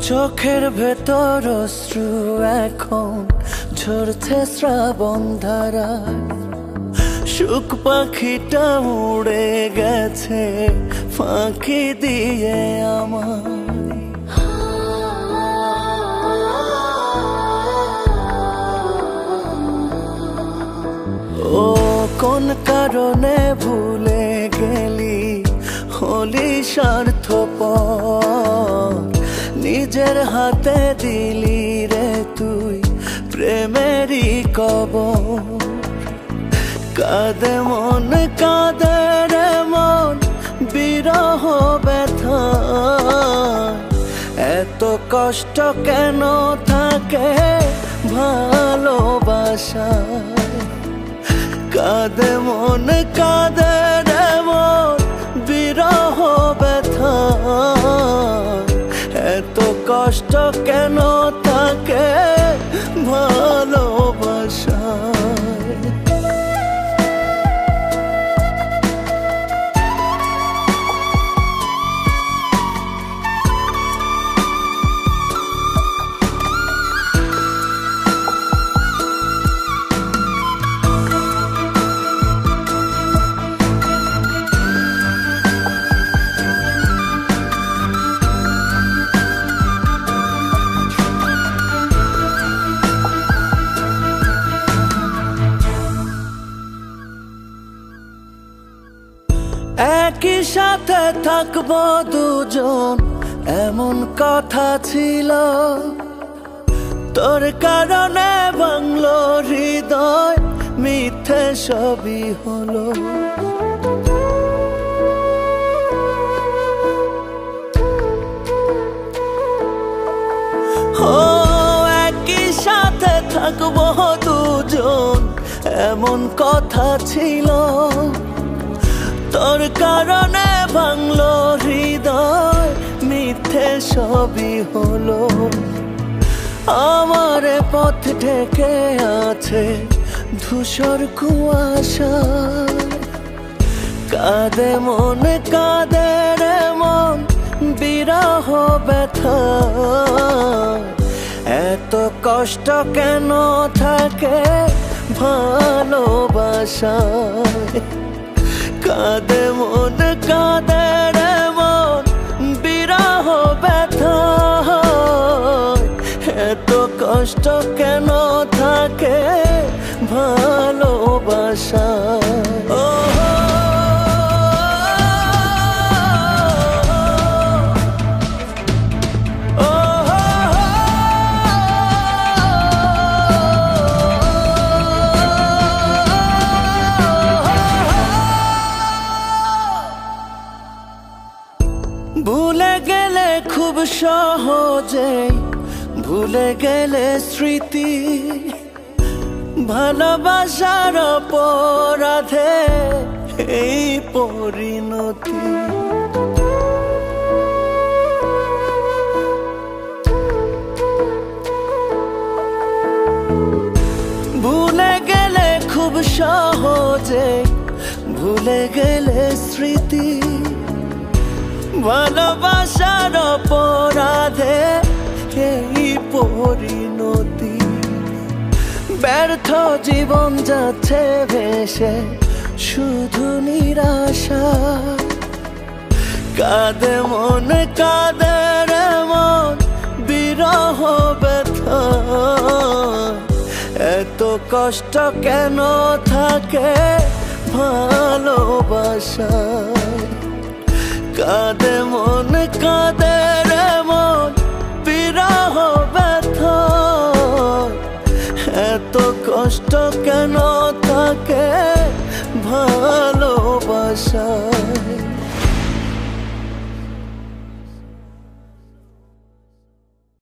চোখের ভেতর অশ্রু এখন ঝরছে শ্রাবণ ধারায়। সুখ পাখিটা উড়ে গেছে ফাঁকি দিয়ে আমার। ও কোন কারণে ভুলে গেলি হলি স্বার্থপর, নিজের হাতে দিলি রে তুই প্রেমেরই কবর। কাঁদে মন কাঁদে রে মন বিরহ ব্যথা, এত কষ্ট কেন থাকে ভালোবাসায়। কাঁদে মন কাঁদে রে মন বিরহ ব্যথা, এত কষ্ট কেন থাকে ভালোবাসায়। একই সাথে থাকবো দুজন এমন কথা ছিল, তোর কারণে ভাঙলো হৃদয় মিথ্যে সবই হলো। ও একই সাথে থাকবো দুজন এমন কথা ছিল, তোর কারণে ভাঙলো হৃদয় মিথ্যে সবই হলো। আমার পথ ঢেকে আছে ধূসর কুয়াশা, কাঁদে মন কাঁদে রে মন বিরহ ব্যথা, এত কষ্ট কেন থাকে ভালোবাসায়। কাঁদে মন কাঁদে রে মন বিরহ ব্যথা, এত কষ্ট কেন থাকে ভালোবাসায়। ভুলে গেলে খুব সহজেই ভুলে গেলে স্মৃতি, ভালোবাসার অপরাধে এই পরিণতি। ভুলে গেলে খুব সহজেই ভুলে গেলে স্মৃতি, ভালোবাসার অপরাধে এই পরিণতি। ব্যর্থ জীবন যাচ্ছে ভেসে শুধু নিরাশা, কাঁদে মন কাঁদে রে মন বিরহ ব্যথা, এত কষ্ট কেন থাকে ভালোবাসায়। কাঁদে মন কাঁদে রে মন বিরহ ব্যথা, এত কষ্ট কেন থাকে ভালোবাসায়।